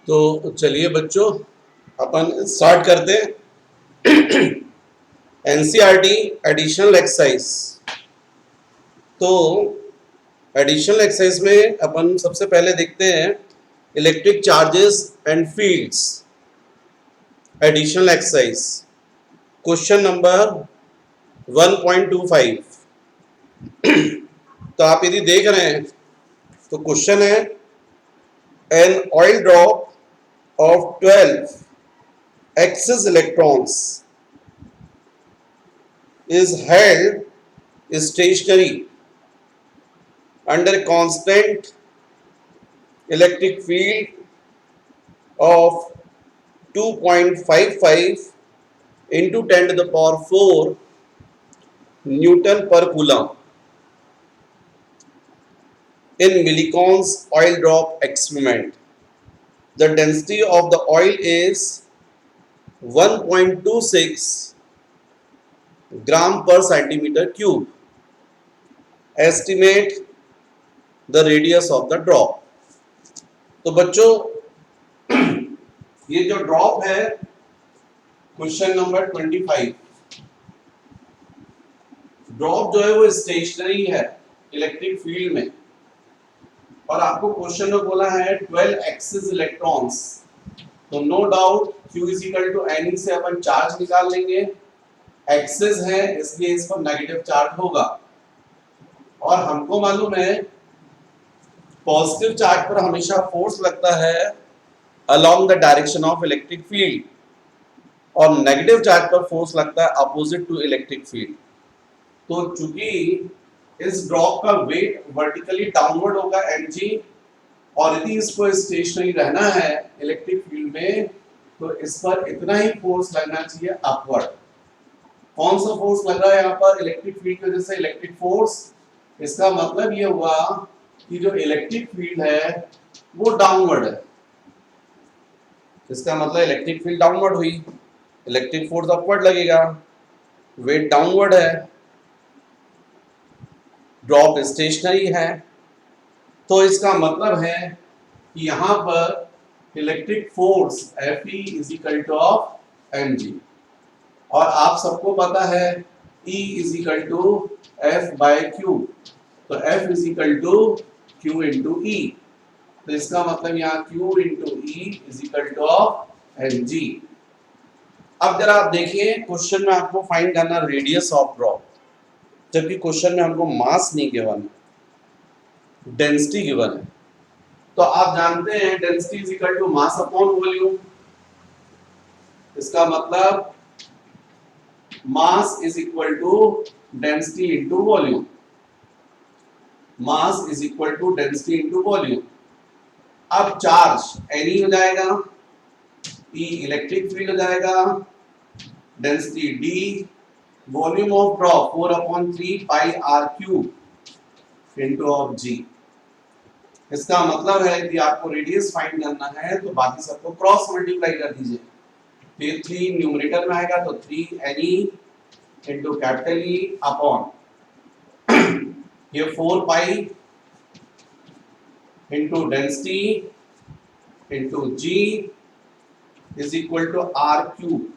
तो चलिए बच्चों, अपन स्टार्ट करते हैं। NCERT additional exercise. तो एडिशनल एक्सरसाइज में अपन सबसे पहले देखते हैं electric charges and fields. Additional exercise question number 1.25। तो आप यदि देख रहे हैं तो क्वेश्चन है an oil drop of 12 excess electrons is held stationary under a constant electric field of 2.55 into 10 to the power 4 Newton per coulomb in Millikan's oil drop experiment. The density of the oil is 1.26 gram per centimeter cube. Estimate the radius of the drop. तो बच्चों, ये जो drop है question number 25, drop जो है वो stationery है electric field में, और आपको क्वेश्चन में बोला है 12 एक्सिस इलेक्ट्रॉन्स। तो no doubt Q is equal to N से अपन चार्ज निकाल लेंगे। एक्सिस है इसलिए इस पर नेगेटिव चार्ज होगा, और हमको मालूम है पॉजिटिव चार्ज पर हमेशा फोर्स लगता है along the direction of electric field, और नेगेटिव चार्ज पर फोर्स लगता है अपोजिट टू इलेक्ट्रिक फील्ड। तो चूंकि इस ड्रॉप का वेट वर्टिकली डाउनवर्ड होगा mg, और यदि इसको स्टेशनरी रहना है इलेक्ट्रिक फील्ड में तो इस पर इतना ही फोर्स लगना चाहिए अपवर्ड। कौन सा फोर्स लग रहा है यहाँ पर इलेक्ट्रिक फील्ड की वजह से? Electric force. इसका मतलब ये हुआ कि जो इलेक्ट्रिक फील्ड है वो डाउनवर्ड है। इसका मतलब इलेक्ट्रिक फील्ड डाउनवर्ड हुई, इलेक्ट्रिक फोर्स अपवर्ड लगेगा, वेट डाउनवर्ड है, ड्रॉप स्टेशनरी है। तो इसका मतलब है कि यहाँ पर electric force Fe is equal to of mg, और आप सबको पता है E is equal to F by Q। तो F is equal to Q into E। तो इसका मतलब यहाँ Q into E is equal to of mg। अब जरा आप देखिए क्वेश्चन में आपको फाइंड करना रेडियस ऑफ ड्रॉप, जबकि क्वेश्चन में हमको मास नहीं गिवन, डेंसिटी गिवन है। तो आप जानते हैं density is equal to mass upon volume. इसका मतलब mass is equal to density into volume. Mass is equal to density into volume. अब चार्ज N हो जाएगा, E इलेक्ट्रिक फील्ड हो जाएगा, density D, volume of drop 4/3 pi r cube into of G। इसका मतलब है कि आपको रेडियस फाइंड करना है तो बाकी सबको क्रॉस मल्टीप्लाई कर दीजिए। फिर 3 न्यूमरेटर में आएगा तो 3Ne into capital E upon ये 4 pi into density into G is equal to r cube.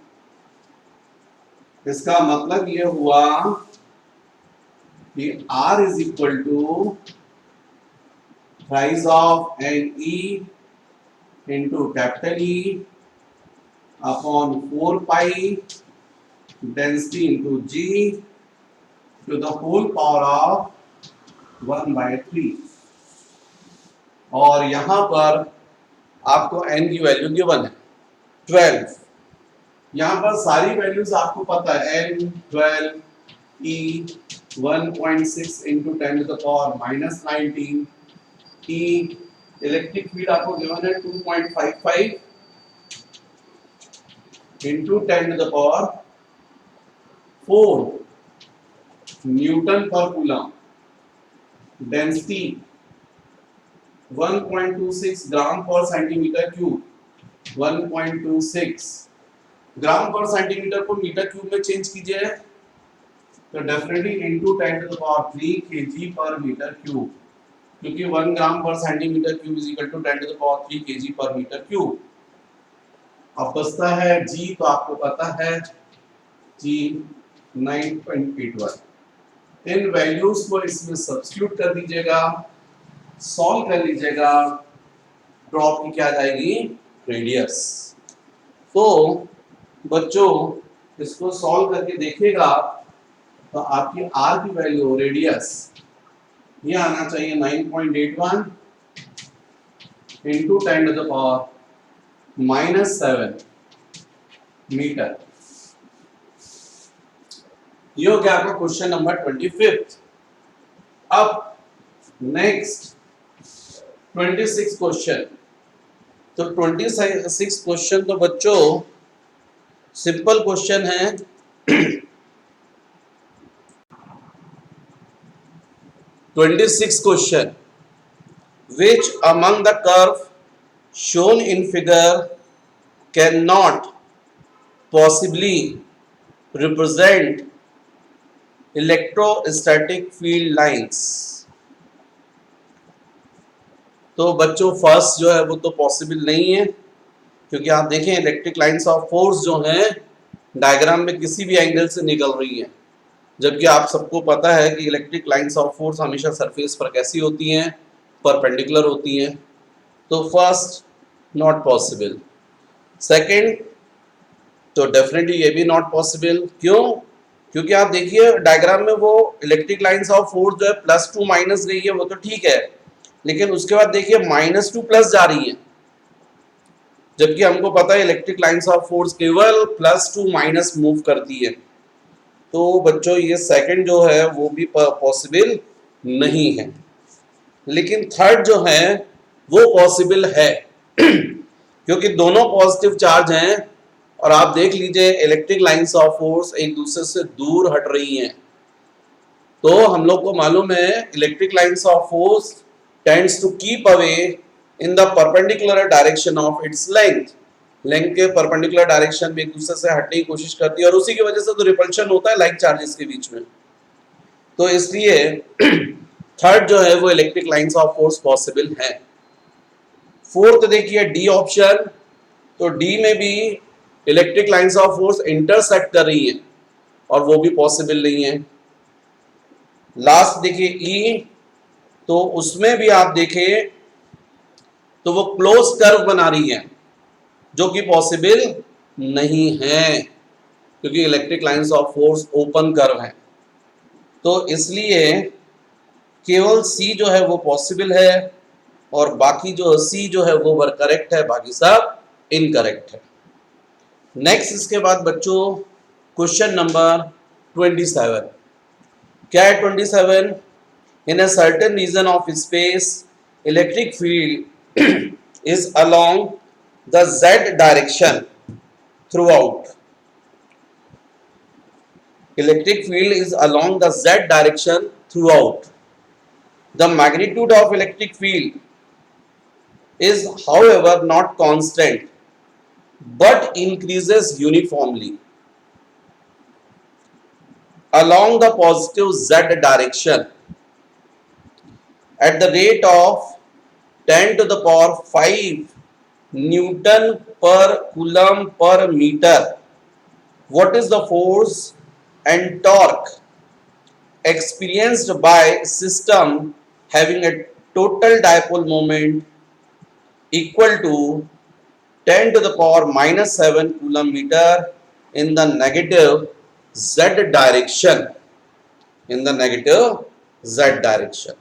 इसका मतलब ये हुआ कि R is equal to rise of Ne into capital E upon 4 pi density into G to the whole power of 1/3। और यहां पर आपको N की वैल्यू गिवन है 12। यहां पर सारी वैल्यूज आपको पता है, N 12, E 1.6 into 10 to the power minus 19, कि इलेक्ट्रिक फील्ड आपको गिवन है 2.55 into 10 to the power 4 Newton पर कूलम, डेंसिटी 1.26 ग्राम पर सेंटीमीटर क्यूब। 1.26 ग्राम पर सेंटीमीटर को मीटर क्यूब में चेंज कीजिए तो definitely into 10 to the power 3 kg per metre cube. क्योंकि 1 gram per centimetre cube is equal to 10 to the power 3 kg per metre cube. अब बचता है जी, तो आपको पता है जी 9.81। इन वैल्यूज को इसमें सब्स्टिट्यूट कर दीजिएगा, सॉल्व कर लीजिएगा, ड्रॉप की क्या जाएगी रेडियस। तो बच्चों इसको सॉल्व करके देखिएगा तो आपकी आर की वैल्यू रेडियस ये आना चाहिए 9.81 into 10 to the power -7 metre. ये हो गया आपका क्वेश्चन नंबर 25। अब नेक्स्ट 26 क्वेश्चन। तो 26 क्वेश्चन तो बच्चों सिंपल क्वेश्चन है। 26 question, which among the curve shown in figure cannot possibly represent electrostatic field lines? तो बच्चों फर्स्ट जो है वो तो पॉसिबल नहीं है, क्योंकि आप देखें इलेक्ट्रिक लाइंस ऑफ फोर्स जो हैं डायग्राम में किसी भी एंगल से निकल रही हैं, जबकि आप सबको पता है कि इलेक्ट्रिक लाइंस ऑफ फोर्स हमेशा सरफेस पर कैसी होती हैं, परपेंडिकुलर होती हैं। तो फर्स्ट नॉट पॉसिबल। सेकंड तो डेफिनेटली ये भी नॉट पॉसिबल। क्यों? क्योंकि आप देखिए डायग्राम में वो इलेक्ट्रिक लाइंस ऑफ फोर्स जो है +2 माइनस गई है वो तो ठीक है, लेकिन उसके बाद देखिए -2 प्लस जा रही है, जबकि हमको पता है इलेक्ट्रिक लाइंस ऑफ फोर्स केवल +2 माइनस मूव करती है। तो बच्चों ये सेकंड जो है वो भी पॉसिबल नहीं है। लेकिन थर्ड जो है वो पॉसिबल है क्योंकि दोनों पॉजिटिव चार्ज हैं और आप देख लीजिए इलेक्ट्रिक लाइंस ऑफ फोर्स एक दूसरे से दूर हट रही हैं। तो हम लोग को मालूम है electric lines of force tends to keep away in the perpendicular direction of its length. Length के परपेंडिकुलर डायरेक्शन में एक दूसरे से हटने की कोशिश करती है और उसी की वजह से तो रिपल्शन होता है लाइक चार्जेस के बीच में। तो इसलिए थर्ड जो है वो electric lines of force possible है। फोर्थ देखिए डी ऑप्शन, तो डी में भी electric lines of force intersect कर रही हैं और वो भी पॉसिबल नहीं है। लास्ट देखिए ई, तो उसमें भी आप देखें तो वो क्लोज कर्व बना रही है जो कि पॉसिबल नहीं है, क्योंकि electric lines of force open curve है। तो इसलिए केवल सी जो है वो पॉसिबल है और बाकी जो सी जो है वो करेक्ट है, बाकी सब इनकरेक्ट है। नेक्स्ट इसके बाद बच्चों क्वेश्चन नंबर 27। क्या है 27? In a certain region of space electric field is along the z direction throughout. Electric field is along the z direction throughout. The magnitude of electric field is however not constant but increases uniformly along the positive z direction at the rate of 10 to the power 5 Newton per coulomb per meter. What is the force and torque experienced by system having a total dipole moment equal to 10 to the power -7 coulomb meter in the negative z direction? In the negative z direction.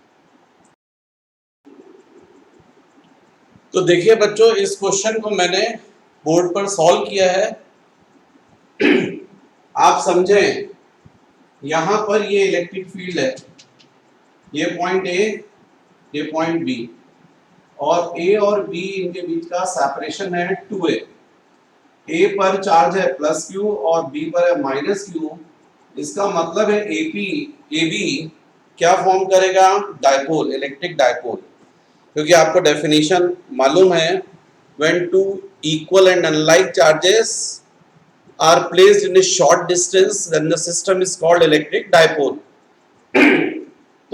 तो देखिए बच्चों इस question को मैंने board पर solve किया है। आप समझें यहां पर ये इलेक्ट्रिक फील्ड है, ये पॉइंट ए, ये पॉइंट बी, और ए और बी इनके बीच का सेपरेशन है 2a। ए पर चार्ज है +q और बी पर है -q। इसका मतलब है एपी एबी क्या फॉर्म करेगा? Dipole, electric dipole. क्योंकि आपको डेफिनेशन मालूम है, when two equal and unlike charges are placed in a short distance then the system is called electric dipole.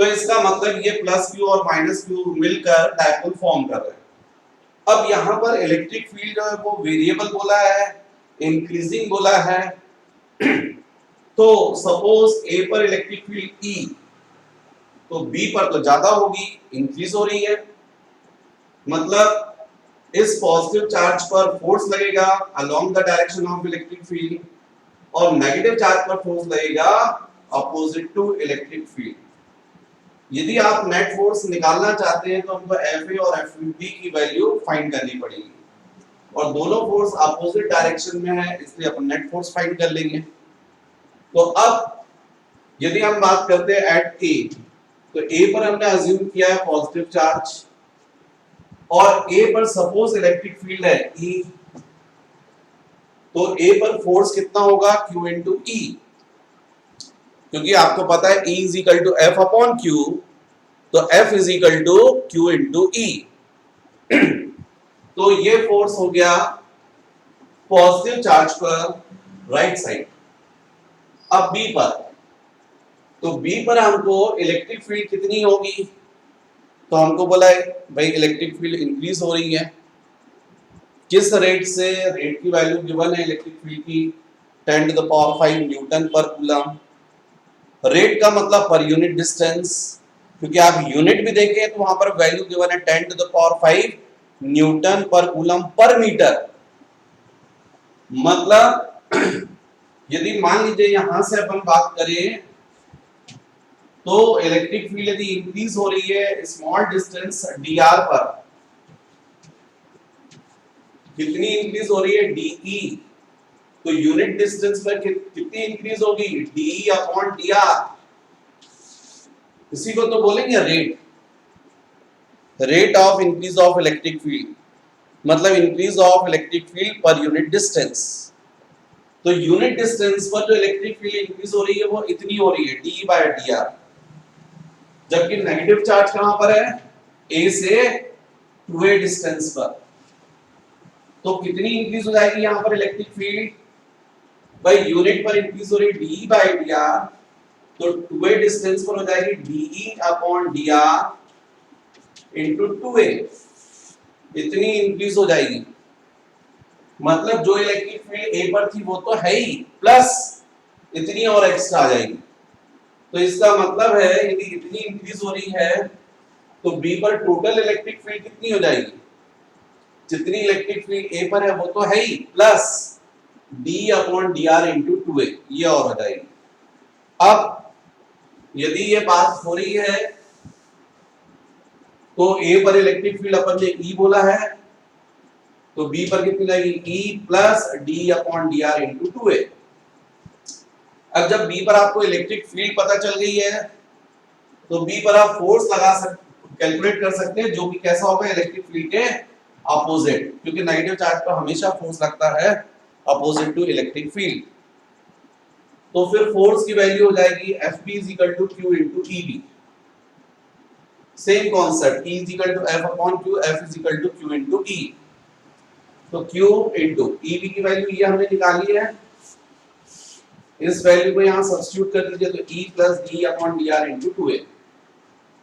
तो इसका मतलब ये प्लस क्यू और माइनस क्यू मिलकर डायपोल फॉर्म कर रहे हैं। अब यहाँ पर इलेक्ट्रिक फील्ड जो है वो वेरिएबल बोला है, इंक्रीजिंग बोला है। तो सपोज ए पर इलेक्ट्रिक फील्ड ई, तो बी पर तो ज्यादा होगी, इंक्रीज हो रही है, मतलब इस पॉजिटिव चार्ज पर फोर्स लगेगा along the direction of electric field, और नेगेटिव चार्ज पर फोर्स लगेगा अपोजिट टू इलेक्ट्रिक फील्ड। यदि आप नेट फोर्स निकालना चाहते हैं तो हमको एफ ए और एफ बी की वैल्यू फाइंड करनी पड़ेगी, और दोनों फोर्स अपोजिट डायरेक्शन में है, इसलिए अपन नेट फोर्स फाइंड कर लेंगे। तो अब यदि हम बात करते हैं एट ए, तो ए पर हमने अज्यूम किया है पॉजिटिव चार्ज, और ए पर सपोज इलेक्ट्रिक फील्ड है ई, तो ए पर फोर्स कितना होगा Q इंटू ई, क्योंकि आपको पता है E is equal to F upon Q, तो F is equal to Q into E. तो ये फोर्स हो गया पॉजिटिव चार्ज पर राइट साइड। अब बी पर, तो बी पर हमको इलेक्ट्रिक फील्ड कितनी होगी, तो हमको बोला है भाई इलेक्ट्रिक फील्ड इंक्रीज हो रही है, किस रेट से, रेट की वैल्यू गिवन है इलेक्ट्रिक फील्ड की 10 टू द पावर 5 न्यूटन पर कूलम। रेट का मतलब पर यूनिट डिस्टेंस, क्योंकि आप यूनिट भी देखें तो वहां पर वैल्यू गिवन है 10 टू द पावर 5 न्यूटन पर कूलम पर मीटर। मतलब यदि मान लीजिए यहां से अपन बात करें तो इलेक्ट्रिक फील्ड यदि इंक्रीज हो रही है स्मॉल डिस्टेंस dr पर, कितनी इंक्रीज हो रही है de, तो यूनिट डिस्टेंस पर कितनी इंक्रीज होगी de अपॉन dr, इसी को तो बोलेंगे rate, rate of increase of electric field, मतलब इंक्रीज ऑफ इलेक्ट्रिक फील्ड पर यूनिट डिस्टेंस। तो यूनिट डिस्टेंस पर जो इलेक्ट्रिक फील्ड इंक्रीज हो रही है वो इतनी हो रही है d बाय dr, जबकि नेगेटिव चार्ज कहां पर है, a से 2a डिस्टेंस पर, तो कितनी इंक्रीज हो जाएगी यहां पर इलेक्ट्रिक फील्ड, भाई यूनिट पर इंक्रीज हो रही है d बाय dr, तो 2a डिस्टेंस पर हो जाएगी de upon dr into 2a, इतनी इंक्रीज हो जाएगी। मतलब जो इलेक्ट्रिक फील्ड a पर थी वो तो है ही, प्लस इतनी और एक्स्ट्रा आ जाएगी। तो इसका मतलब है यदि इतनी इंक्रीज हो रही है तो b पर टोटल इलेक्ट्रिक फील्ड कितनी हो जाएगी, जितनी इलेक्ट्रिक फील्ड a पर है वो तो है ही, plus d upon dr into 2a, ये और हो जाएगी। अब यदि ये बात हो रही है तो a पर इलेक्ट्रिक फील्ड अपन ने E बोला है, तो B पर कितनी लगेगी E plus d upon dr into 2a। अब जब B पर आपको इलेक्ट्रिक फील्ड पता चल गई है तो B पर आप फोर्स लगा कैलकुलेट कर सकते हैं, जो कि कैसा होगा इलेक्ट्रिक फील्ड के अपोजिट, क्योंकि नेगेटिव चार्ज पर हमेशा फोर्स लगता है अपोजिट टू इलेक्ट्रिक फील्ड। तो फिर फोर्स की वैल्यू हो जाएगी Fb is equal to Q into Eb। Same concept, E is equal to F upon Q, F is equal to Q into E। तो Q इनटू Eb की value ये हमने निकाली है, इस वैल्यू को यहां सब्स्टिट्यूट कर दीजिए, तो E plus d upon dr into 2a।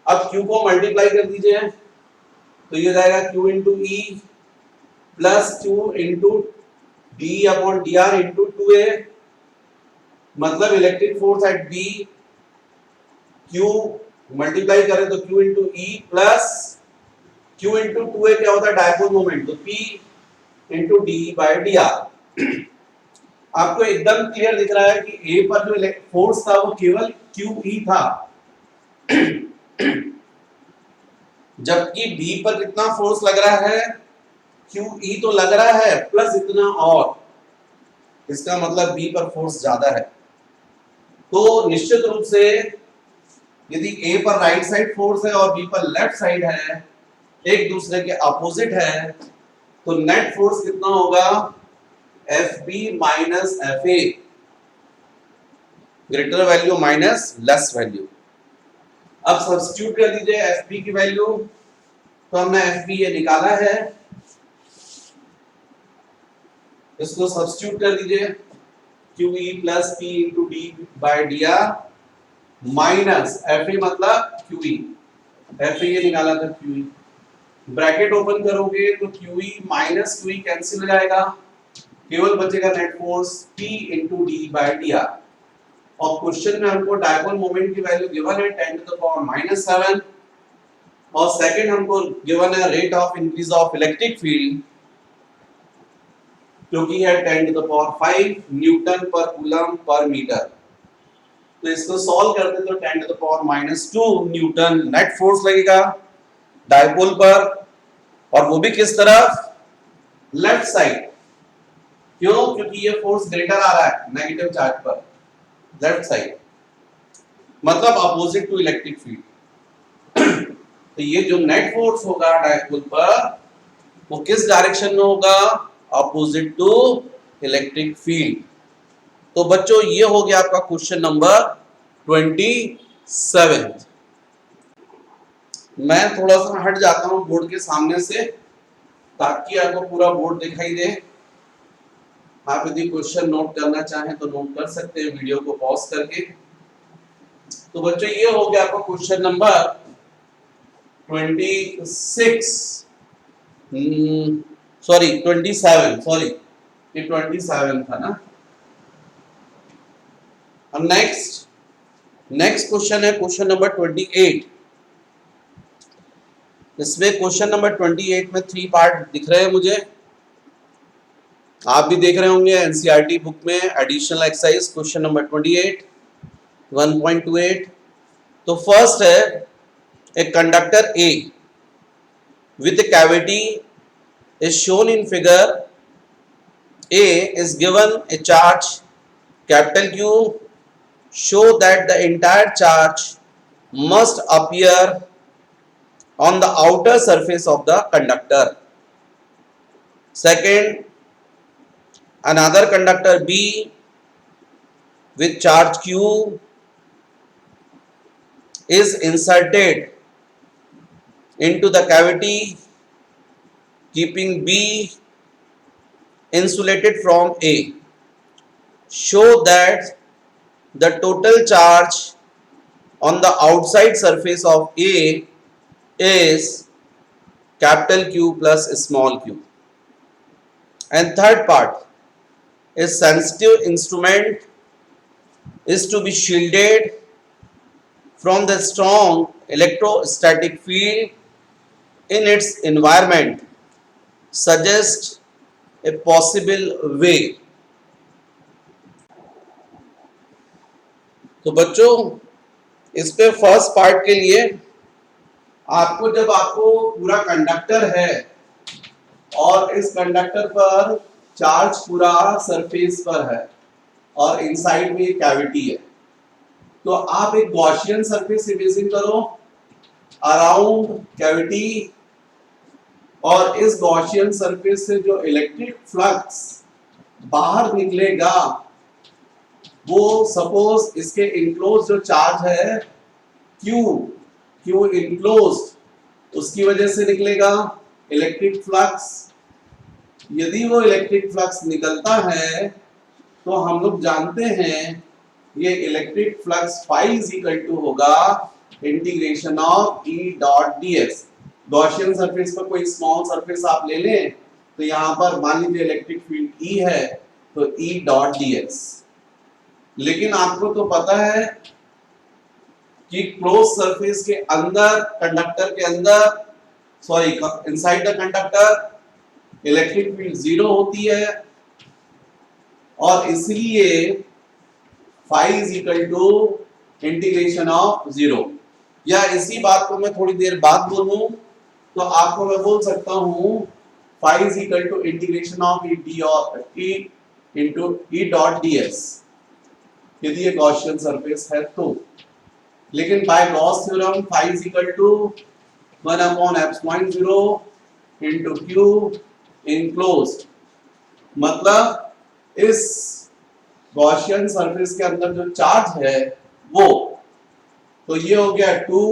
अब Q को मल्टीप्लाई कर दीजिए, तो ये जाएगा Q into E plus Q into d upon dr into 2a, मतलब electric force at B Q multiply करें तो Q into E plus Q into 2a क्या होता है डायपोल मोमेंट, तो P into d by dr। आपको एकदम clear दिख रहा है कि A पर जो फोर्स था वो केवल QE था, जबकि B पर कितना फोर्स लग रहा है, QE तो लग रहा है प्लस इतना और, इसका मतलब B पर फोर्स ज्यादा है। तो निश्चित रूप से यदि A पर राइट साइड फोर्स है और B पर लेफ्ट साइड है, एक दूसरे के अपोजिट है, तो नेट फोर्स कितना होगा FB minus FA, greater value minus less value. अब सब्स्टिट्यूट कर दीजिए FB की वैल्यू, तो हमने FB ये निकाला है, इसको सब्स्टिट्यूट कर दीजिए QE plus P into D by dr minus F A मतलब क्यूई, एफ ए ये निकाला था क्यूई, ब्रैकेट ओपन करोगे तो क्यूई माइनस क्यूई कैंसिल हो जाएगा, केवल बचेगा net force P into d by dr। और क्वेश्चन में हमको डायपोल मोमेंट की वैल्यू गिवन है 10 to the power -7 और सेकंड हमको गिवन है rate of increase of electric field जो कि है 10 to the power 5 न्यूटन पर कूलम पर मीटर। तो इसको सॉल्व करते तो 10 to the power -2 Newton net force लगेगा डायपोल पर, और वो भी किस तरफ, लेफ्ट साइड। क्यों? क्योंकि ये फोर्स ग्रेटर आ रहा है नेगेटिव चार्ज पर, लेफ्ट साइड मतलब अपोजिट टू इलेक्ट्रिक फील्ड। तो ये जो नेट फोर्स होगा डायपोल पर वो किस डायरेक्शन में होगा, अपोजिट टू इलेक्ट्रिक फील्ड। तो बच्चों ये हो गया आपका क्वेश्चन नंबर 27। मैं थोड़ा सा हट जाता हूं बोर्ड के सामने से ताकि आपको पूरा बोर्ड दिखाई दे। आप यदि क्वेश्चन नोट करना चाहें तो नोट कर सकते हैं वीडियो को पॉज करके। तो बच्चों ये हो गया आपका क्वेश्चन नंबर 27 सॉरी ये 27 था ना। अब नेक्स्ट क्वेश्चन है क्वेश्चन नंबर 28। इसमें क्वेश्चन नंबर 28 में 3 पार्ट दिख रहे हैं मुझे, आप भी देख रहे होंगे एनसीईआरटी बुक में एडिशनल एक्सरसाइज क्वेश्चन नंबर 28 1.28। तो फर्स्ट है a conductor A with cavity is shown in figure A is given A charge capital Q, show that the entire charge must appear on the outer surface of the conductor. Second, another conductor B with charge Q is inserted into the cavity keeping B insulated from A. Show that the total charge on the outside surface of A is capital Q plus small q. And third part is sensitive instrument is to be shielded from the strong electrostatic field in its environment. Suggest a possible way. तो बच्चों इस पे first part के लिए आपको जब आपको पूरा कंडक्टर है और इस कंडक्टर पर चार्ज पूरा सरफेस पर है और इनसाइड में कैविटी है, तो आप एक गॉसियन सरफेस इमेजिन करो अराउंड कैविटी, और इस गॉसियन सरफेस से जो इलेक्ट्रिक फ्लक्स बाहर निकलेगा वो सपोज इसके इनक्लोज जो चार्ज है Q इनक्लोज, उसकी वजह से निकलेगा इलेक्ट्रिक फ्लक्स। यदि वो इलेक्ट्रिक फ्लक्स निकलता है तो हम लोग जानते हैं ये electric flux phi is equal to होगा integration of E dot ds। Gaussian surface पर कोई स्मॉल सरफेस आप ले लें तो यहाँ पर मान लीजिए इलेक्ट्रिक फील्ड E है तो E डॉट ds। लेकिन आपको तो पता है कि क्लोज सरफेस के अंदर कंडक्टर के अंदर sorry inside the conductor electric field 0 होती है, और इसलिए phi is equal to integration of 0। या इसी बात को मैं थोड़ी देर बाद बोलूं तो आपको मैं बोल सकता हूं phi is equal to integration of E into E dot ds यदि ये गॉसियन सरफेस है तो। लेकिन by Gauss theorem phi is equal to 1 upon epsilon 0 into Q enclosed, मतलब इस गॉसियन सरफेस के अंदर जो चार्ज है वो, तो ये हो गया 2।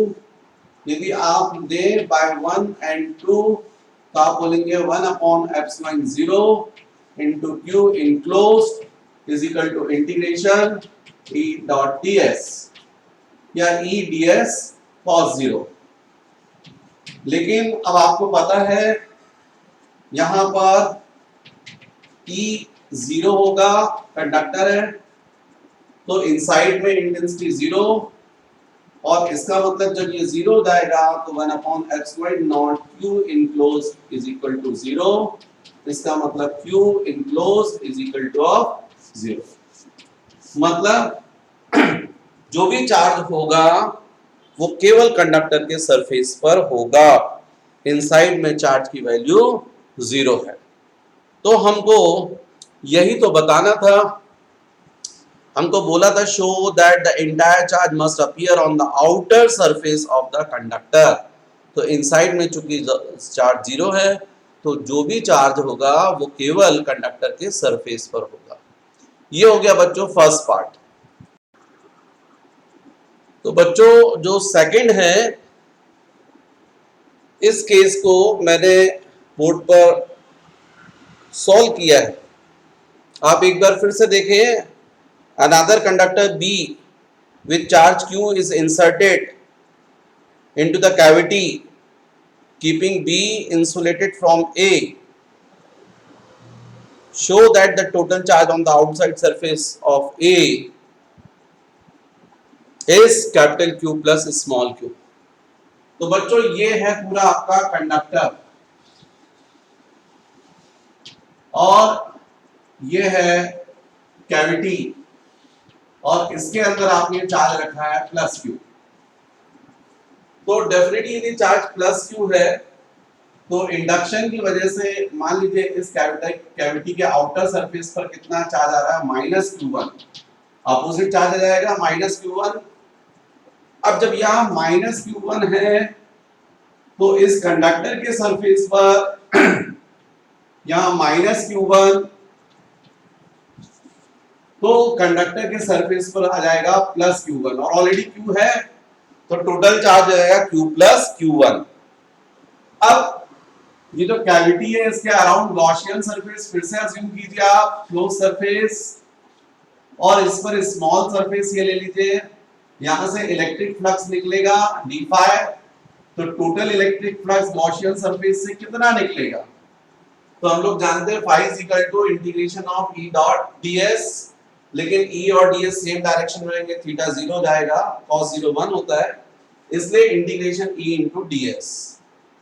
यदि आप दें बाय 1 एंड 2 तो आप बोलेंगे 1 upon epsilon 0 into Q enclosed is equal to integration E dot ds। या E D S cos zero. लेकिन अब आपको पता है यहां पर ई जीरो होगा, कंडक्टर है तो इनसाइड में इंटेंसिटी जीरो, और इसका मतलब जब ये जीरो हो जाएगा तो 1/ε0 Q enclose is equal to zero. इसका मतलब Q enclose is equal to of zero. मतलब जो भी चार्ज होगा वो केवल कंडक्टर के सरफेस पर होगा, इनसाइड में चार्ज की वैल्यू जीरो है। तो हमको यही तो बताना था, हमको बोला था show that the entire charge must appear on the outer surface of the conductor. तो इनसाइड में चूंकि चार्ज जीरो है तो जो भी चार्ज होगा वो केवल कंडक्टर के सरफेस पर होगा। ये हो गया बच्चों फर्स्ट पार्ट। तो बच्चों जो सेकंड है, इस केस को मैंने बोर्ड पर सॉल्व किया है, आप एक बार फिर से देखें। Another conductor B with charge Q is inserted into the cavity keeping B insulated from A. Show that the total charge on the outside surface of A is capital Q plus small q. तो बच्चों ये है पूरा आपका conductor और ये है cavity, और इसके अंदर आपने चार्ज रखा है प्लस क्यू। तो डेफिनेटली यदि चार्ज प्लस क्यू है तो इंडक्शन की वजह से मान लीजिए इस कैविटी के आउटर सरफेस पर कितना चार्ज आ रहा है, माइनस क्यू1। अपोजिट चार्ज आ जाएगा माइनस क्यू1। अब जब यहाँ माइनस क्यू1 है तो इस कंडक्टर के सरफेस पर यहाँ माइनस क्यू1, तो कंडक्टर के सरफेस पर आ जाएगा प्लस क्यू1, और ऑलरेडी क्यू है तो टोटल चार्ज हो जाएगा क्यू प्लस क्यू1। अब ये जो कैविटी है इसके अराउंड गॉसियन सरफेस फिर से अज्यूम कीजिए आप, क्लोज सरफेस, और इस पर स्मॉल सरफेस ये ले लीजिए। यहां से इलेक्ट्रिक फ्लक्स निकलेगा डी फाई, तो total electric flux Gaussian surface से कितना निकलेगा, तो हम लोग जानते हैं phi is equal to integration of E dot DS, लेकिन ई और डीएस सेम डायरेक्शन में रहेंगे, थीटा 0 जाएगा, cos 0 1 होता है, इसलिए इंटीग्रेशन ई इनटू डीएस।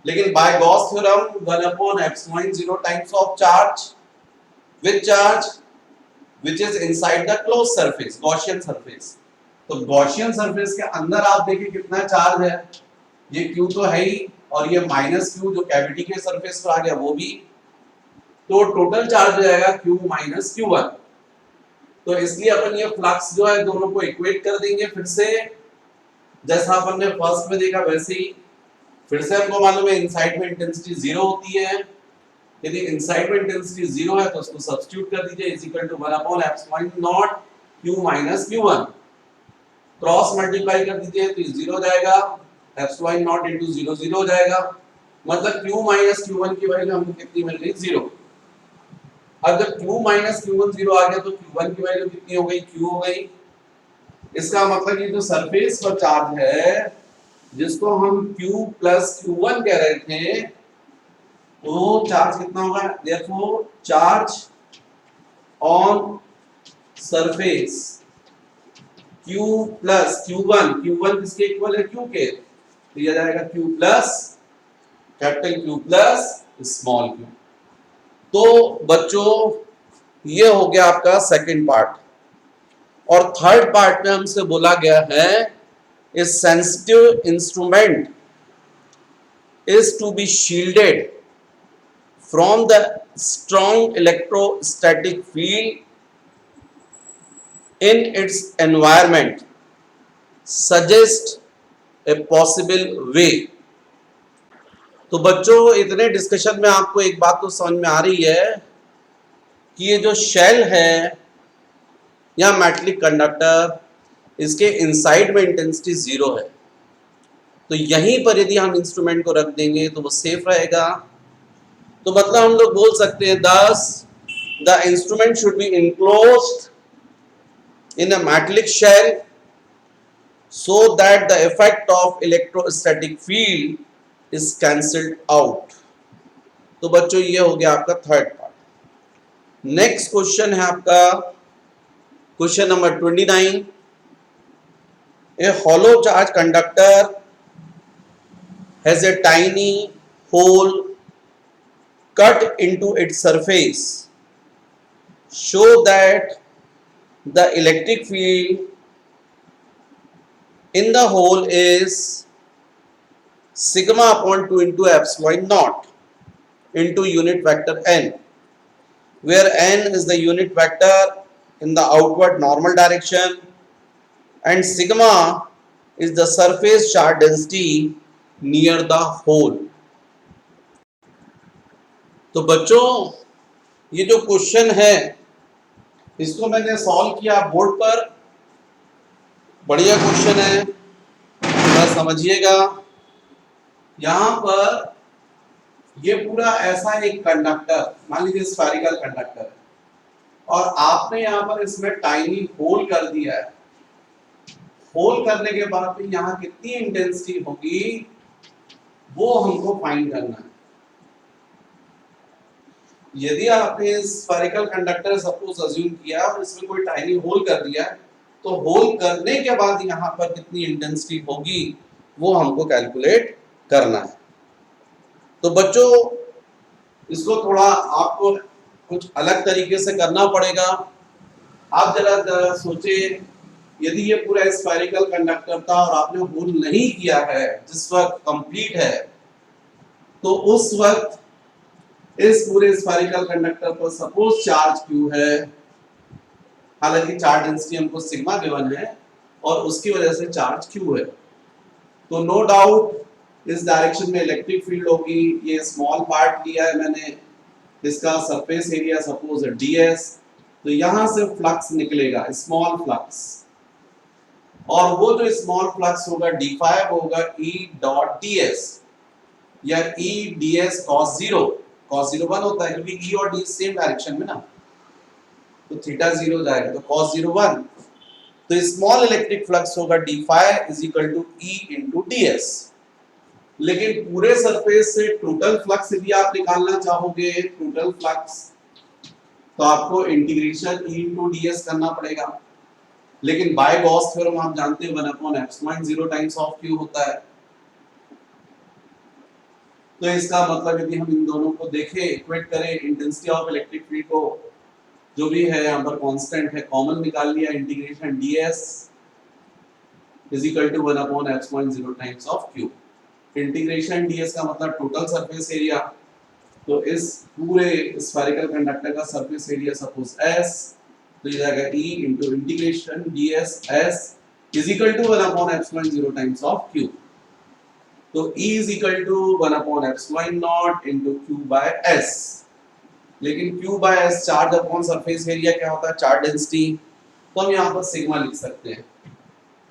लेकिन by Gauss theorem 1/ε0 times of charge with charge which is inside the close surface, Gaussian surface. तो गॉसियन सरफेस के अंदर आप देखिए कितना चार्ज है, ये Q तो है ही, और ये माइनस Q जो कैविटी के सरफेस पर आ गया वो भी, तो टोटल चार्ज हो जाएगा Q माइनस Q1। तो इसलिए अपन ये फ्लक्स जो है दोनों को इक्वेट कर देंगे फिर से, जैसा अपन ने फर्स्ट में देखा वैसे ही। फिर से हमको मालूम है इनसाइड में इंटेंसिटी 0 होती है, यदि इनसाइड में इंटेंसिटी 0 है तो उसको सब्स्टिट्यूट कर दीजिए, is equal to 1/ε0 Q minus Q1, cross multiply कर दीजिए तो 0 जाएगा, ε0 इनटू 0 0 हो जाएगा, मतलब Q माइनस Q1 की वैल्यू हमको कितनी मिल गई, 0। अब जब Q माइनस Q1 0 आ गया तो Q1 की वैल्यू कितनी हो गई, Q हो गई। इसका मतलब ये जो सरफेस पर चार्ज है जिसको हम Q प्लस Q1 कह रहे थे, वो चार्ज कितना होगा, therefore charge on surface Q plus Q1, Q1 किसके इक्वल है, Q के, तो ये जाएगा Q plus capital Q plus small q। तो बच्चों ये हो गया आपका सेकंड पार्ट, और थर्ड पार्ट में हमसे बोला गया है a sensitive instrument is to be shielded from the strong electrostatic field in its environment, suggest a possible way। तो बच्चों इतने डिस्कशन में आपको एक बात तो समझ में आ रही है कि ये जो शेल है या मेटलिक कंडक्टर, इसके इनसाइड में इंटेंसिटी 0 है, तो यहीं पर यदि हम इंस्ट्रूमेंट को रख देंगे तो वो सेफ रहेगा। तो मतलब हम लोग बोल सकते हैं thus the instrument should be enclosed in a metallic shell so that the effect of electrostatic field is cancelled out। तो बच्चों ये हो गया आपका थर्ड पार्ट। नेक्स्ट क्वेश्चन है आपका question number 29। A hollow charge conductor has a tiny hole cut into its surface, show that the electric field in the hole is sigma upon 2 into epsilon naught into unit vector n, where n is the unit vector in the outward normal direction and sigma is the surface charge density near the hole। तो बच्चों ये जो question है इसको मैंने solve किया board पर। बढ़िया क्वेश्चन है, थोड़ा समझिएगा। यहां पर ये पूरा ऐसा एक कंडक्टर, मान लीजिए स्फेरिकल कंडक्टर है और आपने यहाँ पर इसमें टाइनी होल कर दिया है। होल करने के बाद भी यहाँ कितनी इंटेंसिटी होगी वो हमको फाइंड करना है। यदि आपने स्फेरिकल कंडक्टर सपोज अज्यूम किया और इसमें कोई टाइनी होल कर दिया तो होल करने के बाद यहाँ पर कितनी इंटेंसिटी होगी वो हमको कैलकुलेट करना है। तो बच्चों इसको थोड़ा आपको कुछ अलग तरीके से करना पड़ेगा। आप जरा सोचे, यदि ये पूरा स्फेरिकल कंडक्टर था और आपने होल नहीं किया है जिस वक्त कंप्लीट है, तो उस वक्त इस पूरे स्फेरिकल कंडक्टर पर सपोज चार्ज क्यू है, हालांकि चार्ज डेंसिटी हमको सिग्मा गिवन है और उसकी वजह से चार्ज क्यू है। तो नो डाउट इस डायरेक्शन में इलेक्ट्रिक फील्ड होगी। ये स्मॉल पार्ट लिया है मैंने, इसका सरफेस एरिया सपोज है ds, तो यहां से फ्लक्स निकलेगा स्मॉल फ्लक्स, और वो जो स्मॉल फ्लक्स होगा d5 होगा E डॉट ds या E ds cos 0। cos 0 1 होता है क्योंकि E और D सेम डायरेक्शन में ना, तो थीटा 0 जाएगा तो cos 0 1। तो स्मॉल इलेक्ट्रिक फ्लक्स होगा d5 is equal to E into ds। लेकिन पूरे सरफेस से टोटल फ्लक्स यदि आप निकालना चाहोगे टोटल फ्लक्स, तो आपको इंटीग्रेशन E इनटू ds करना पड़ेगा। लेकिन बाय गॉस थ्योरम आप जानते हैं 1/ε0 टाइम्स ऑफ q होता है। तो इसका मतलब यदि हम इन दोनों को देखें, इक्वेट करें, इंटेंसिटी ऑफ इलेक्ट्रिक फील्ड को जो भी है यहाँ पर कांस्टेंट है कॉमन निकाल लिया, integration ds is equal to 1/ε0 times of q। Integration ds का मतलब टोटल सरफेस एरिया, तो इस पूरे स्फेरिकल कंडक्टर का सरफेस एरिया सपोज s, तो ये जाएगा E into integration ds s is equal to 1/ε0 times of q। तो E is equal to 1/ε0 into q by s। लेकिन q by s charge upon surface area क्या होता है, charge density, तो हम यहाँ पर सिग्मा लिख सकते हैं।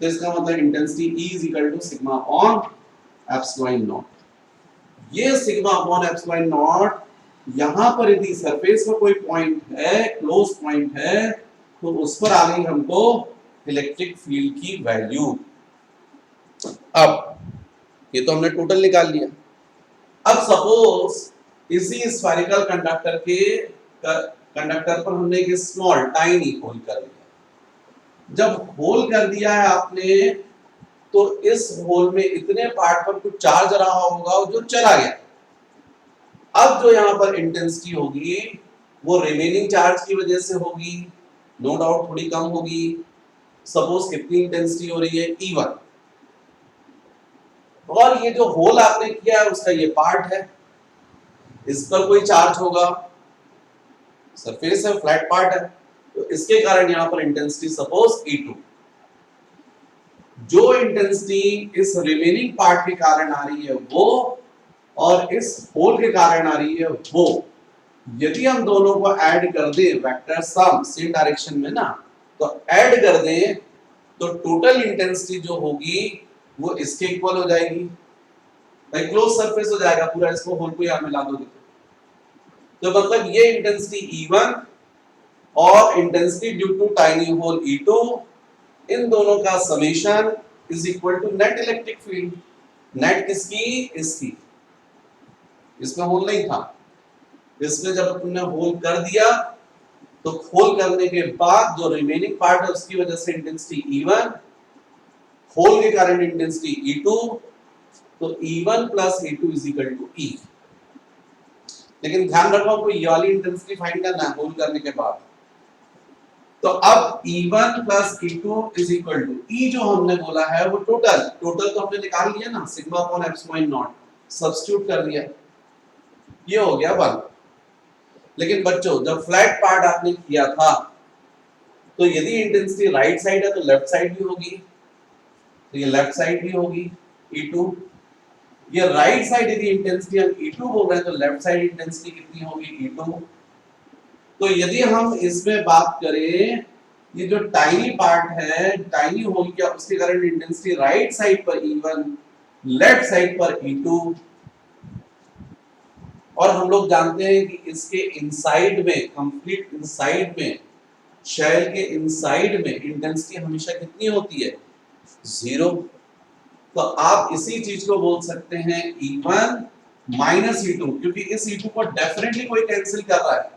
तो इसका मतलब intensity E is equal to sigma upon epsilon not. ये सिग्मा अपॉन एप्सिलॉन नॉट यहाँ पर यदि सरफेस में कोई पॉइंट है, क्लोज पॉइंट है, तो उस पर आ गई हमको इलेक्ट्रिक फील्ड की वैल्यू। अब ये तो हमने टोटल निकाल लिया। अब सपोज इसी स्फेरिकल कंडक्टर पर हमने एक स्मॉल टाइनी होल कर दिया। जब होल कर दिया है आपने, तो इस होल में इतने पार्ट पर कुछ चार्ज रहा होगा जो चला गया। अब जो यहाँ पर इंटेंसिटी होगी वो रिमेनिंग चार्ज की वजह से होगी, नो डाउट थोड़ी कम होगी। सपोज कितनी इंटेंसिटी हो रही है E1, और ये जो होल आपने किया है उसका ये पार्ट है, इस पर कोई चार्ज होगा, सरफेस है, फ्लैट पार्ट है, तो इसके कारण यहाँ पर इंटेंसिटी सपोज E2। जो इंटेंसिटी इस रिमेनिंग पार्ट के कारण आ रही है वो, और इस होल के कारण आ रही है वो, यदि हम दोनों को ऐड कर दें वेक्टर सम सेम डायरेक्शन में ना, तो ऐड कर दें तो टोटल इंटेंसिटी जो होगी वो इसके इक्वल हो जाएगी। भाई क्लोज सरफेस हो जाएगा पूरा, इसको होल को यहां मिला दोगे तो मतलब ये इंटेंसिटी E1 और intensity due to tiny hole E2, इन दोनों का summation is equal to net electric field. Net किसकी? इसकी। इसमें होल नहीं था, इसमें जब तुमने होल कर दिया तो होल करने के बाद जो रिमेनिंग पार्ट है उसकी वजह से इंटेंसिटी E1, होल के कारण इंटेंसिटी E2, तो E1 plus E2 is equal to E। लेकिन ध्यान रखो आपको ये वाली इंटेंसिटी फाइंड करना है होल करने के बाद। तो अब E1 plus E2 is equal to E जो हमने बोला है वो टोटल तो हमने निकाल लिया ना, sigma upon epsilon not, substitute कर दिया, ये हो गया 1। लेकिन बच्चों जब फ्लैट पार्ट आपने किया था तो यदि इंटेंसिटी राइट साइड है तो लेफ्ट साइड भी होगी, तो ये लेफ्ट साइड भी होगी E2। ये राइट साइड यदि इंटेंसिटी हम E2 बोल रहे हैं तो लेफ्ट साइड इंटेंसिटी कितनी होगी? E2। तो यदि हम इसमें बात करें, ये जो टाइनी पार्ट है, टाइनी होल क्या उसके कारण इंटेंसिटी राइट साइड पर E1, लेफ्ट साइड पर E2। और हम लोग जानते हैं कि इसके इनसाइड में, कंप्लीट इनसाइड में, शेल के इनसाइड में इंटेंसिटी हमेशा कितनी होती है? 0। तो आप इसी चीज को बोल सकते हैं E1 माइनस E2, क्योंकि इस E2 को डेफिनेटली कोई कैंसिल कर रहा है,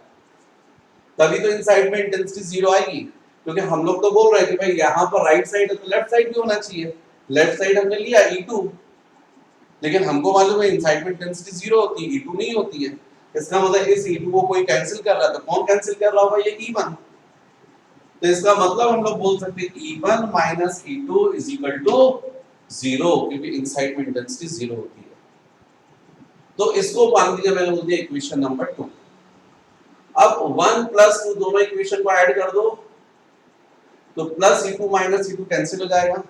तभी तो इनसाइड में इंटेंसिटी 0 आएगी। क्योंकि हम लोग तो बोल रहे हैं कि भाई यहाँ पर राइट साइड है तो लेफ्ट साइड भी होना चाहिए, लेफ्ट साइड हमने लिया E2, लेकिन हमको मालूम है इनसाइड में इंटेंसिटी 0 होती है, E2 नहीं होती है। इसका मतलब इस E2 को कोई कैंसिल कर रहा है, तो कौन कैंसिल कर रहा होगा? ये E1। तो इसका मतलब हम लोग बोल सकते हैं E1 minus E2 is equal to 0, क्योंकि इनसाइड में इंटेंसिटी 0 होती है। तो इसको मान लीजिए मैंने बोल दिया इक्वेशन नंबर 2। अब 1 प्लस 2 दोनों इक्वेशन को ऐड कर दो, तो plus E2 minus E2 cancel हो जाएगा,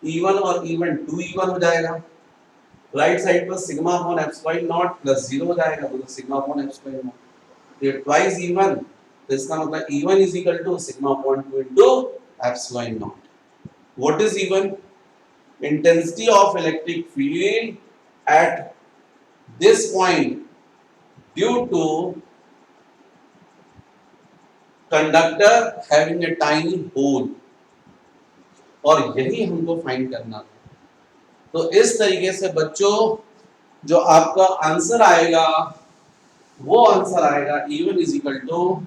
E1 और E1 2E1 हो जाएगा। राइट साइड पर sigma upon epsilon not plus 0 हो जाएगा, तो सिग्मा अपॉन एप्सिलॉन नॉट, ये ट्वाइस E1, तो इसका मतलब E1 is equal to sigma upon 2 into epsilon not. What is E1? Intensity of electric field at this point due to conductor having a tiny hole, और यही हमको find करना था। तो इस तरीके से बच्चों जो आपका आंसर आएगा वो आंसर आएगा E1 is equal to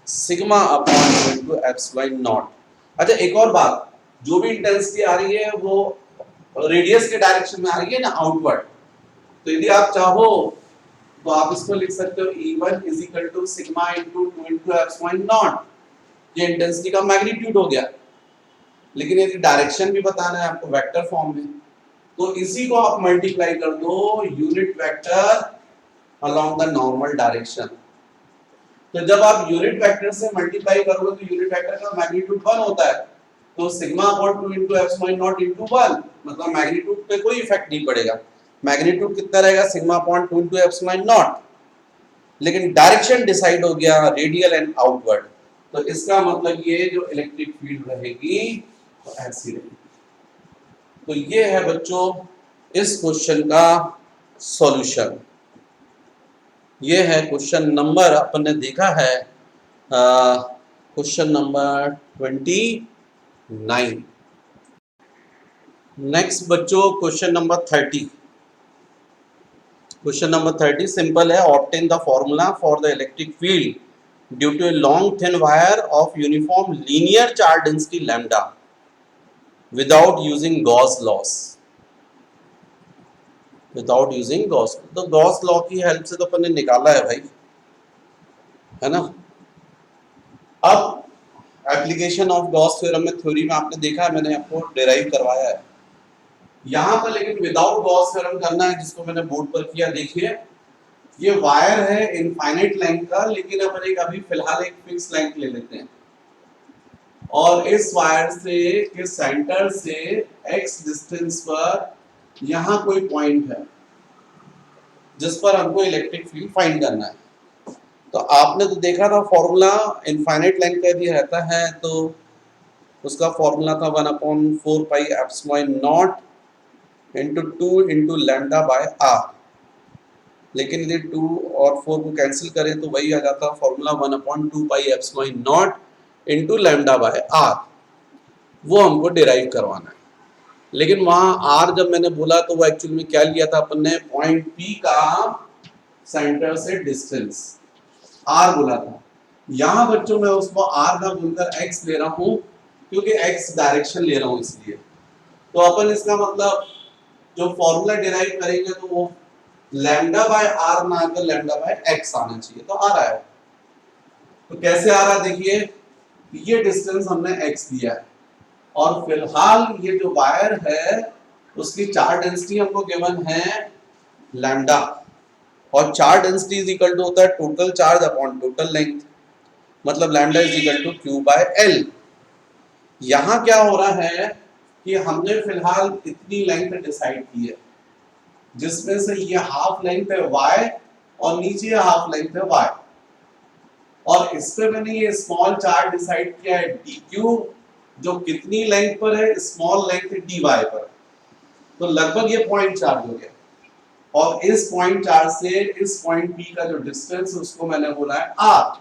sigma upon into epsilon not. अच्छा एक और बात, जो भी इंटेंसिटी आ रही है वो रेडियस के डायरेक्शन में आ रही है ना, आउटवर्ड। तो यदि आप चाहो तो आप इसको लिख सकते हो E1 is equal to sigma into 2 into epsilon not, ये इंटेंसिटी का मैग्नीट्यूड हो गया। लेकिन यदि डायरेक्शन भी बताना है आपको वेक्टर फॉर्म में, तो इसी को आप मल्टीप्लाई कर दो unit vector along the normal direction. तो जब आप यूनिट वेक्टर से मल्टीप्लाई करोगे तो यूनिट वेक्टर का मैग्नीट्यूड 1 होता है, तो sigma upon 2 into epsilon not into 1, मतलब मैग्नीट्यूड पे कोई इफेक्ट नहीं पड़ेगा। मैग्नीट्यूड कितना रहेगा? Sigma upon 2 into epsilon not, लेकिन डायरेक्शन डिसाइड हो गया रेडियल एंड आउटवर्ड। तो इसका मतलब ये जो इलेक्ट्रिक फील्ड रहेगी तो ऐसी रहेगी। तो ये है बच्चों इस क्वेश्चन का सॉल्यूशन। ये है क्वेश्चन नंबर, अपन ने देखा है क्वेश्चन नंबर 29। नेक्स्ट बच्चों question number 30। Question number 30 simple है। Obtain the formula for the electric field due to a long thin wire of uniform linear charge density lambda without using Gauss laws. Without using Gauss, तो Gauss law की help से तो अपन ने निकाला है भाई, है ना। अब एप्लीकेशन ऑफ गॉस थ्योरम में थ्योरी में आपने देखा है, मैंने आपको डिराइव करवाया है यहाँ पर, लेकिन विदाउट गॉस थ्योरम करना है जिसको मैंने बोर्ड पर किया। देखिए ये वायर है इनफाइनाइट लेंथ का, लेकिन अपन एक अभी फिलहाल एक फिक्स लेंथ ले लेते हैं, और इस वायर से के सेंटर से x डिस्टेंस पर यहाँ कोई पॉइंट है जिस पर हमको इलेक्ट्रिक फील्ड फाइंड करना है। तो आपने तो देखा था फॉर्मूला, इनफाइनाइट लेंथ का यदि रहता है तो उसका फॉर्मूला था 1/4 pi epsilon not into 2 into lambda by R. लेकिन यदि 2 और 4 को कैंसिल करें तो वही आ जाता formula 1/2 pi epsilon not into lambda by R. वो हमको डिराइव करवाना है। लेकिन वहां आर जब मैंने बोला तो वो एक्चुअली में क्या लिया था अपन ने, पॉइंट पी का सेंटर से डिस्टेंस आर बोला था। यहां बच्चों मैं उसको आर ना बोलकर एक्स ले रहा हूं, क्योंकि एक्स डायरेक्शन ले रहा हूं इसलिए। तो अपन इसका मतलब जो फॉर्मूला डिराइव करेंगे तो वो लैम्डा बाय आर ना आकर लैम्डा बाय एक्स आना चाहिए, तो आ रहा है। तो कैसे आ रहा है देखिए, ये डिस्टेंस हमने एक्स दिया है और फिलहाल ये जो वायर है उसकी चार्ज डेंसिटी हमको गिवन है लैम्डा, और charge density is equal to होता है total charge upon total length, मतलब lambda is equal to Q by L. यहां क्या हो रहा है कि हमने फिलहाल इतनी लेंथ डिसाइड की है, जिसमें से ये हाफ लेंथ है y और नीचे हाफ लेंथ है y, और इस पे मैंने ये स्मॉल चार्ज डिसाइड किया है dq, जो कितनी लेंथ पर है, स्मॉल लेंथ dy पर। तो लगभग ये पॉइंट चार्ज हो गया, और इस पॉइंट चार्ज से इस पॉइंट p का जो डिस्टेंस है उसको मैंने बोला है r।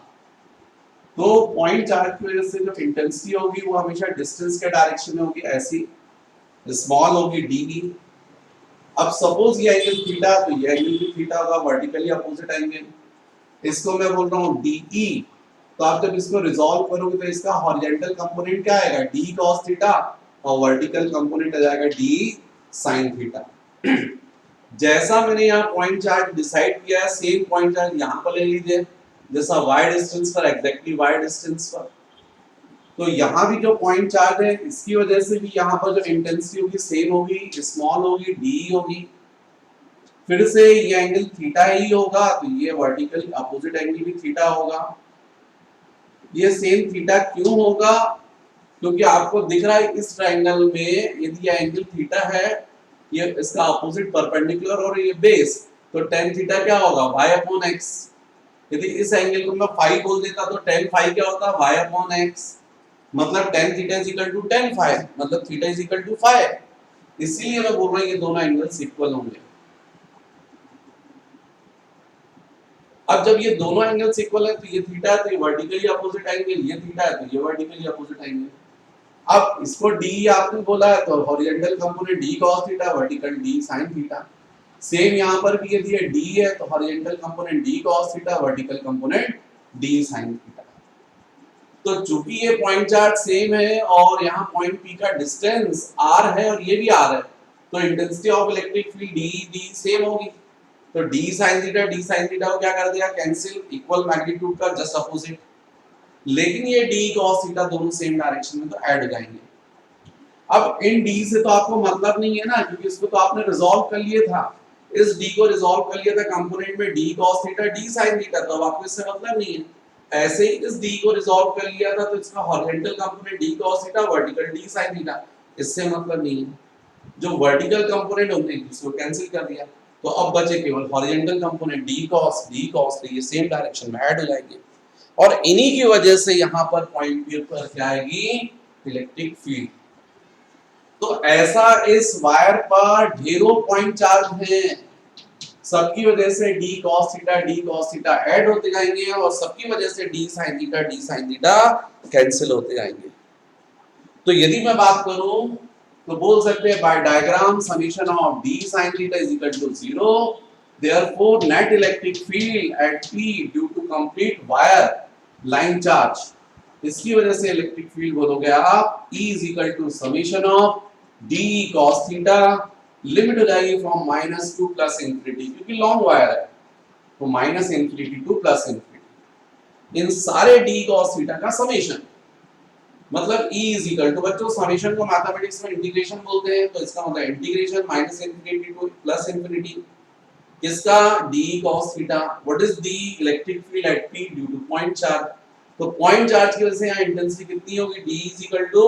तो पॉइंट चार्ज की वजह से जो इंटेंसिटी होगी वो हमेशा डिस्टेंस के डायरेक्शन में होगी, ऐसी स्मॉल होगी dv। अब सपोज ये एंगल थीटा, तो ये एंगल भी थीटा होगा, वर्टिकली अपोजिट एंगल। इसको मैं बोल रहा हूं DE, तो आप जब इसको रिजॉल्व करोगे तो इसका हॉरिजॉन्टल कंपोनेंट क्या आएगा, d cos थीटा, और वर्टिकल कंपोनेंट आ जाएगा d sin थीटा। जैसा मैंने यहाँ पॉइंट चार्ज डिसाइड किया है, सेम पॉइंट चार्ज यहाँ पर ले लीजिए, जैसा y डिस्टेंस पर, एग्जैक्टली y डिस्टेंस पर। तो यहाँ भी जो पॉइंट चार्ज है इसकी वजह से भी यहाँ पर जो इंटेंसिटी होगी सेम होगी, स्मॉल होगी, d होगी। फिर से ये एंगल थीटा ही होगा, तो ये वर्टिकली अपोजिट एंगल भी थीटा होगा। ये सेम थीटा क्यों होगा, क्योंकि आपको दिख रहा है इस ट्रायंगल में यदि ये एंगल थीटा है, ये इसका अपोजिट परपेंडिकुलर और ये बेस, तो tan थीटा क्या होगा, y अपॉन x। यदि इस एंगल को मैं फाई बोल देता तो tan फाई क्या होता, y अपॉन x, मतलब tan theta is equal to tan phi, मतलब theta is equal to phi. इसीलिए मैं बोल रहा हूं ये दोनों एंगल्स इक्वल होंगे। अब जब ये दोनों एंगल्स इक्वल है, तो ये थीटा है तो ये वर्टिकली अपोजिट एंगल, ये थीटा है तो ये वर्टिकली अपोजिट एंगल। अब इसको d आपने बोला है तो horizontal component d cos theta, vertical d sin theta. Same यहां पर भी यदि ये d है तो horizontal component d cos theta, vertical component d sin theta. तो चूंकि ये पॉइंट चार्ज सेम है और यहां पॉइंट p का डिस्टेंस r है और ये भी r है, तो intensity of electric field d same होगी। तो d sin थीटा को क्या कर दिया, कैंसिल, इक्वल मैग्नीट्यूड का जस्ट अपोजिट। लेकिन ये d cos थीटा दोनों सेम डायरेक्शन में तो ऐड हो जाएंगे। अब इन d से तो आपको मतलब नहीं है ना, क्योंकि इसको तो आपने रिजॉल्व कर लिया था, इस d को रिजॉल्व कर लिया था कंपोनेंट में d cos theta d sin theta, तो अब आपको इससे मतलब नहीं है। ऐसे ही इस d को रिजॉल्व कर लिया था तो इसका horizontal component d cos theta, vertical d sin theta, इससे मतलब नहीं है। जो वर्टिकल कंपोनेंट होते हैं इसको कैंसिल कर दिया, तो अब बचे केवल हॉरिजॉन्टल कंपोनेंट d cos, तो ये सेम डायरेक्शन में ऐड हो जाएंगे, और इन्हीं की वजह से यहां पर पॉइंट P पर क्या आएगी, इलेक्ट्रिक फील्ड। तो ऐसा इस वायर पर ढेरों पॉइंट चार्ज हैं, सबकी वजह से d cos थीटा ऐड होते जाएंगे, और सबकी वजह से d sin थीटा कैंसिल होते जाएंगे। तो यदि मैं बात करूं तो बोल सकते हैं by diagram summation of d sin theta is equal to 0, therefore net electric field at P due to complete wire line charge, इसकी वजह से इलेक्ट्रिक फील्ड बोलोगे आप E is equal to summation of d cos theta, limit हो जाएगी from minus to plus infinity, क्योंकि long wire है तो minus infinity to plus infinity, इन सारे d cos थीटा का समेशन, मतलब E is equal to, बच्चों समेशन को मैथमेटिक्स में इंटीग्रेशन बोलते हैं, तो इसका मतलब integration minus infinity to plus infinity, किसका, d cos theta, what is the electric field at P due to point charge. तो पॉइंट चार्ज की वजह से यहाँ इंटेंसिटी कितनी होगी, d is equal to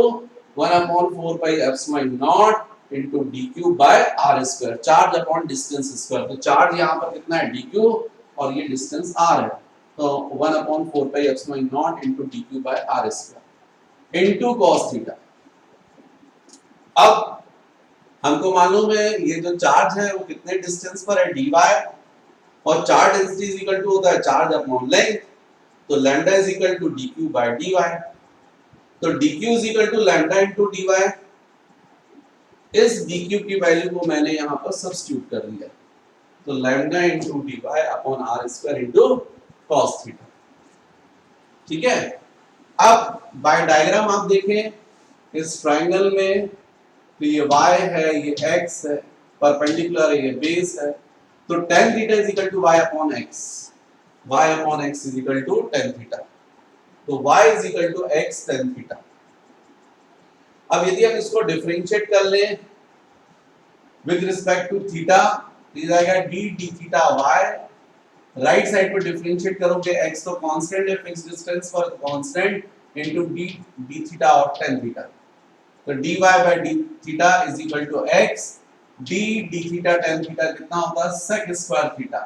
1/4 pi epsilon naught into dq by r square, charge upon distance square. तो charge यहाँ पर कितना है, dq, और ये डिस्टेंस r है, तो 1/4 pi epsilon naught into dq by r square into cos theta. अब हमको मालूम है ये जो चार्ज है वो कितने डिस्टेंस पर है, dy, और charge density is equal to होता है चार्ज अपॉन लेंथ, तो lambda is equal to dq by dy, तो dq is equal to lambda into dy। इस डी क्यू की वैल्यू को मैंने यहाँ पर सब्स्टिट्यूट कर दिया, तो lambda into D Y upon R square into cos theta. ठीक है, अब बाय डायग्राम आप देखें इस ट्रायंगल में, तो ये y है, ये x है, परपेंडिकुलर है, ये बेस है, तो tan theta is equal to y upon x, y upon x is equal to tan theta, तो y is equal to x tan theta. अब यदि हम इसको डिफरेंशिएट कर लें विद रिस्पेक्ट टू थीटा, तो ये जाएगा d d theta y, right side पर डिफरेंशिएट करोगे x तो कांस्टेंट है, फिक्स डिस्टेंस पर constant into d d theta और tan थीटा, तो dy by d theta is equal to x, d d theta tan theta कितना होगा sec square theta,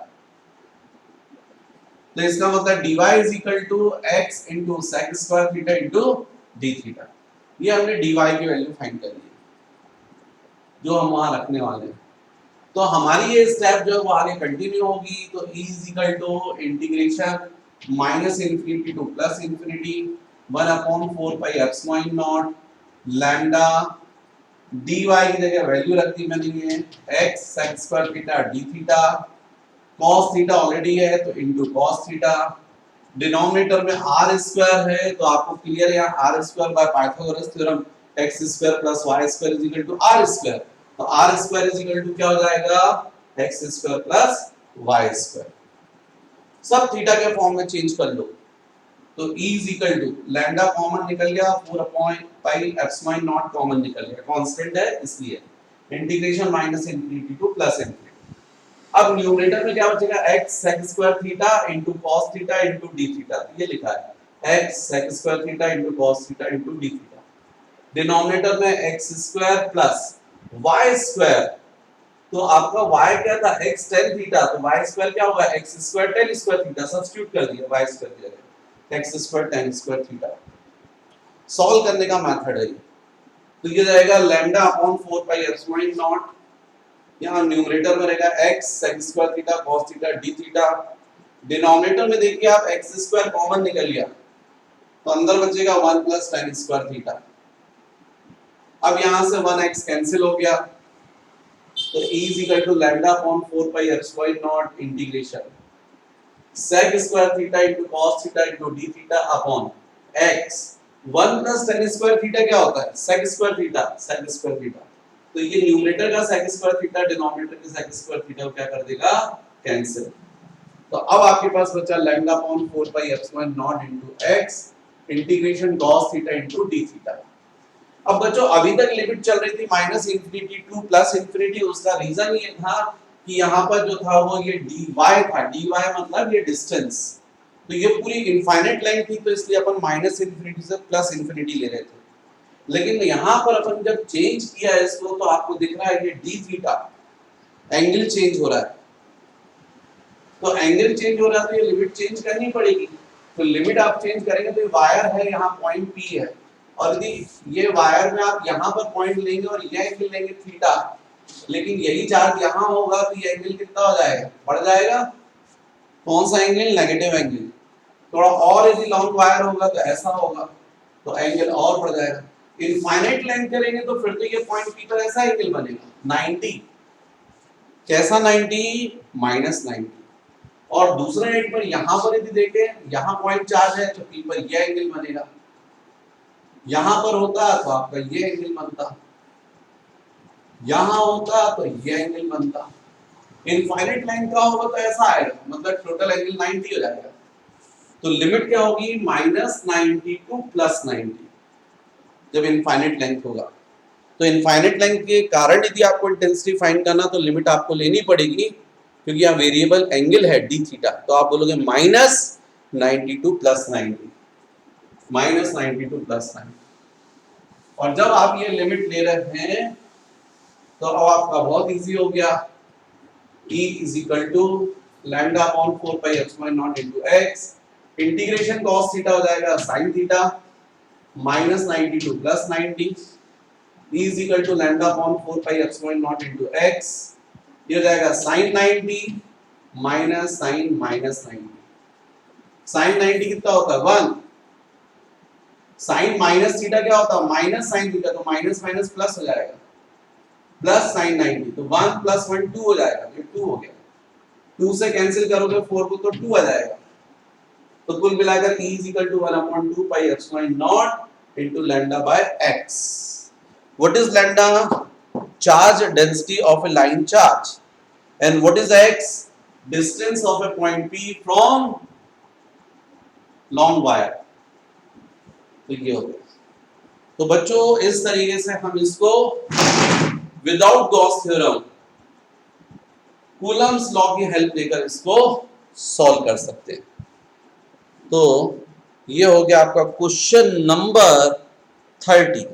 तो इसका मतलब dy is equal to x into sec square theta into d theta. ये हमने dy की value find कर ली जो हम वहां रखने वाले हैं। तो हमारी ये स्टेप जो है वो आगे कंटिन्यू होगी, तो e is equal to integration minus infinity to plus infinity 1 upon 4 pi epsilon not lambda dy की जगह वैल्यू रख दी मैंने ये x sec square theta d थीटा, cos थीटा ऑलरेडी है तो इनटू cos थीटा, डिनोमिनेटर में r स्क्वायर है तो आपको क्लियर है यहाँ r square by Pythagoras theorem x square plus y square is equal to r square, तो r square is equal to क्या हो जाएगा x square plus y square, सब थीटा के फॉर्म में चेंज कर लो, तो e is equal to lambda common निकल गया 4 upon pi epsilon not common निकल गया, कांस्टेंट है इसलिए integration minus infinity to plus infinity. अब न्यूमरेटर में क्या बचेगा x sec square theta into cos theta into d theta, ये लिखा है x sec square theta into cos theta into d theta, denominator में x square plus y square, तो आपका y क्या था x tan थीटा, तो y स्क्वायर क्या होगा x square tan square theta, substitute कर दिया y स्क्वायर की जगह x square tan square theta. Solve करने का मेथड है ये, तो ये जाएगा lambda upon 4 pi epsilon not, यहाँ न्यूमरेटर में रहेगा x sec square theta cos theta d theta, denominator में देखिए आप x स्क्वायर कॉमन निकल गया तो अंदर बचेगा 1 प्लस tan स्क्वायर थीटा, अब यहाँ से 1x कैंसिल हो गया, तो e is equal to lambda upon 4 pi epsilon not integration sec square theta into cos theta into d theta upon x 1 plus tan square theta क्या होता है sec square theta, तो ये न्यूमरेटर का sec square theta denominator के sec square theta को क्या कर देगा कैंसिल, तो अब आपके पास बचा lambda upon 4 pi epsilon not into x integration cos theta into d theta. अब बच्चों अभी तक लिमिट चल रही थी minus infinity to plus infinity, उसका रीजन ये था कि यहाँ पर जो था वो ये dy था, dy मतलब ये डिस्टेंस, तो ये पूरी इनफाइनाइट लेंथ थी तो इसलिए अपन माइनस इंफिनिटी से प्लस इंफिनिटी ले रहे थे, लेकिन यहाँ पर अपन जब चेंज किया है इसको तो आपको दिख रहा है ये d थीटा एंगल चेंज हो रहा है, तो एंगल चेंज हो रहा है तो ये लिमिट चेंज करनी पड़ेगी, तो लिमिट आप चेंज करेंगे तो ये वायर है यहाँ पॉइंट P है, और यदि ये वायर में आप यहाँ पर पॉइंट लेंगे और ये एंगल लेंगे थीटा, लेकिन यही चार्ज यहाँ होगा तो ये एंगल कितना हो जाएगा बढ़ जाएगा, कौन सा एंगल नेगेटिव एंगल, थोड़ा और यदि लॉन्ग वायर होगा तो ऐसा होगा तो एंगल और बढ़ जाएगा, इनफाइनाइट लेंथ करेंगे तो फिर तो ये पॉइंट P पर ऐसा एंगल बनेगा 90, कैसा 90 माइनस 90, और दूसरे एंड पर यहाँ पर यदि देखें यहाँ पॉइंट चार्ज है तो P पर ये एंगल बनेगा, यहाँ पर होता तो आपका ये एंगल बनता, यहाँ होता तो ये एंगल बनता, इनफाइनाइट लाइन का होगा तो ऐसा आएगा, मतलब टोटल एंगल 90 हो जाएगा, तो लिमिट क्या होगी माइनस 90 टू प्लस 90 जब इनफाइनाइट लेंथ होगा, तो इनफाइनाइट लेंथ के कारण यदि आपको इंटेंसिटी फाइंड करना तो लिमिट आपको लेनी पड़ेगी, क्योंकि यहाँ वेरिएबल एंगल है d थीटा, तो आप बोलोगे minus 90 to plus 90, minus 90 to plus 90, और जब आप ये लिमिट ले रहे हैं तो अब आपका बहुत इजी हो गया, e is equal to lambda upon 4 pi epsilon not into x integration cos theta हो जाएगा sin theta minus 90 to plus 90, e is equal to lambda upon 4 pi epsilon not into x, ये हो जाएगा sin 90 minus sin minus 90, sin 90 कितना होता है 1, sin minus theta क्या होता है माइनस sin थीटा, तो माइनस माइनस प्लस हो जाएगा, प्लस साइन 90, तो 1 प्लस 1 2 हो जाएगा, ये 2 हो गया। 2 से कैंसिल करोगे 4 को तो 2 आ जाएगा। तो कुल मिलाकर E is equal to 1/2 pi epsilon naught into lambda by x. What is lambda? Charge density of a line charge. And what is x? Distance of a point P from long wire. तो ये हो गया। तो बच्चों इस तरीके से हम इसको without Gauss theorem Coulomb's law की हेल्प लेकर इसको सॉल्व कर सकते हैं। तो ये हो गया आपका क्वेश्चन नंबर 30।